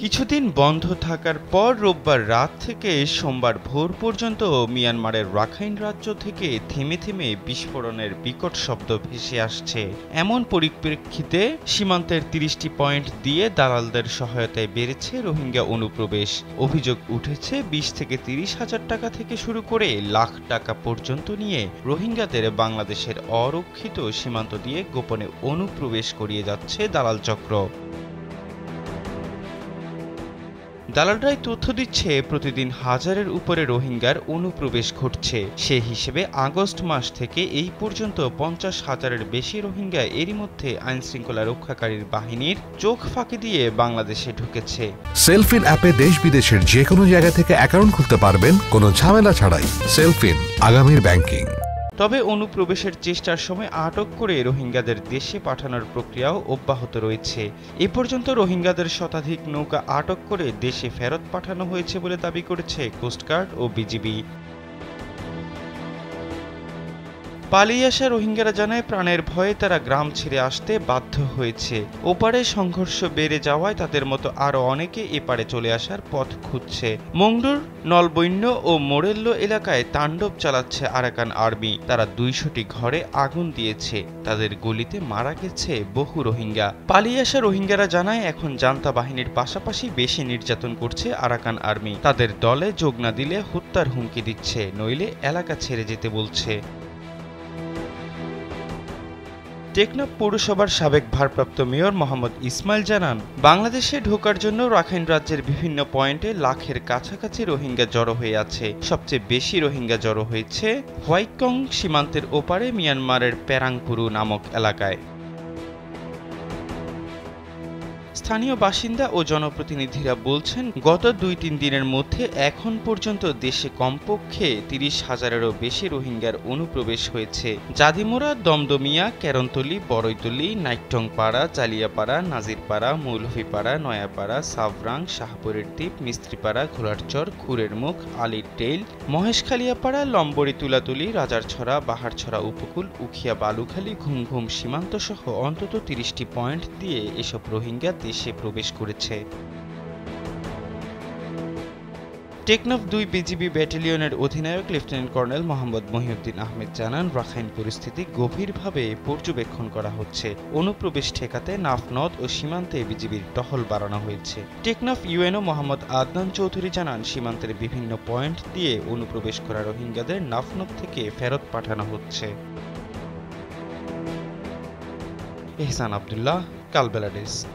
কিছুদিন বন্ধ থাকার পর রোববার রাত থেকে সোমবার ভোর পর্যন্ত মিয়ানমারের রাখাইন রাজ্য থেকে থেমে থেমে বিস্ফোরণের বিকট শব্দ ভেসে আসছে। এমন পরিপ্রেক্ষিতে সীমান্তের ৩০টি পয়েন্ট দিয়ে দালালদের সহায়তায় বেড়েছে রোহিঙ্গা অনুপ্রবেশ। অভিযোগ উঠেছে ২০ থেকে ৩০ হাজার টাকা থেকে শুরু করে লাখ টাকা পর্যন্ত নিয়ে রোহিঙ্গাদের বাংলাদেশের অরক্ষিত সীমান্ত দিয়ে গোপনে অনুপ্রবেশ করিয়ে যাচ্ছে দালাল চক্র। দালালরাই তথ্য দিচ্ছে প্রতিদিন হাজারের উপরে রোহিঙ্গার অনুপ্রবেশ ঘটছে। সে হিসেবে আগস্ট মাস থেকে এই পর্যন্ত ৫০,০০০-এর বেশি রোহিঙ্গা এরই মধ্যে আইনশৃঙ্খলা রক্ষাকারী বাহিনীর চোখ ফাঁকি দিয়ে বাংলাদেশে ঢুকেছে। সেলফিন অ্যাপে দেশ বিদেশের যে কোনো জায়গা থেকে অ্যাকাউন্ট খুলতে পারবেন কোনো ঝামেলা ছাড়াই। সেলফিন, আগামীর ব্যাংকিং। তবে অনুপ্রবেশের চেষ্টার সময় আটক করে রোহিঙ্গাদের দেশে পাঠানোর প্রক্রিয়াও অব্যাহত রয়েছে। এ পর্যন্ত রোহিঙ্গাদের শতাধিক নৌকা আটক করে দেশে ফেরত পাঠানো হয়েছে বলে দাবি করেছে কোস্টগার্ড ও বিজিবি। পালিয়ে আসা রোহিঙ্গারা জানায় প্রাণের ভয়ে তারা গ্রাম ছেড়ে আসতে বাধ্য হয়েছে। ওপারে সংঘর্ষ বেড়ে যাওয়ায় তাদের মতো আরও অনেকে এপারে চলে আসার পথ খুঁজছে। মংডুর, নলবৈন্য ও মোরেল্লো এলাকায় তাণ্ডব চালাচ্ছে আরাকান আর্মি। তারা ২০০টি ঘরে আগুন দিয়েছে। তাদের গুলিতে মারা গেছে বহু রোহিঙ্গা। পালিয়ে আসা রোহিঙ্গারা জানায় এখন জান্তা বাহিনীর পাশাপাশি বেশি নির্যাতন করছে আরাকান আর্মি। তাদের দলে যোগ না দিলে হত্যার হুমকি দিচ্ছে, নইলে এলাকা ছেড়ে যেতে বলছে। টেকনাফ পৌরসভার সাবেক ভারপ্রাপ্ত মেয়র মোহাম্মদ ইসমাইল জানান, বাংলাদেশে ঢোকার জন্য রাখাইন রাজ্যের বিভিন্ন পয়েন্টে লাখের কাছাকাছি রোহিঙ্গা জড়ো হয়ে আছে। সবচেয়ে বেশি রোহিঙ্গা জড়ো হয়েছে হোয়াইকং সীমান্তের ওপারে মিয়ানমারের পেরাংপুরু নামক এলাকায়। স্থানীয় বাসিন্দা ও জনপ্রতিনিধিরা বলছেন, গত ২-৩ দিনের মধ্যে এখন পর্যন্ত দেশে কমপক্ষে ৩০,০০০-এরও বেশি রোহিঙ্গার অনুপ্রবেশ হয়েছে। জাদিমোরা, দমদমিয়া, কেরন্তলি, বড়ইতলি, নাইটংপাড়া, জালিয়াপাড়া, নাজিরপাড়া, মৌলভীপাড়া, নয়াপাড়া, সাবরাং, শাহপুরের দ্বীপ, মিস্ত্রিপাড়া, ঘোড়ারচর, খুরের মুখ, আলীর টেইল, মহেশখালিয়াপাড়া, লম্বরি, তুলাতুলি, রাজারছড়া, বাহারছড়া উপকূল, উখিয়া, বালুখালী, ঘুমঘুম সীমান্তসহ অন্তত ৩০টি পয়েন্ট দিয়ে এসব রোহিঙ্গা দেশে প্রবেশ করেছে। টেকনাফ ২ বিজিবি ব্যাটালিয়নের অধিনায়ক লেফটেন্যান্ট কর্নেল মোহাম্মদ মহিউদ্দিন আহমেদ জানান, রাখাইন পরিস্থিতি গভীরভাবে পর্যবেক্ষণ করা হচ্ছে। অনুপ্রবেশ ঠেকাতে নাফনদ ও সীমান্তে বিজিবির টহল বাড়ানো হয়েছে। টেকনাফ ইউএনও মোহাম্মদ আদনান চৌধুরী জানান, সীমান্তের বিভিন্ন পয়েন্ট দিয়ে অনুপ্রবেশ করা রোহিঙ্গাদের নাফনদ থেকে ফেরত পাঠানো হচ্ছে। এহসান আব্দুল্লাহ, কালবেলা ডেস্ক।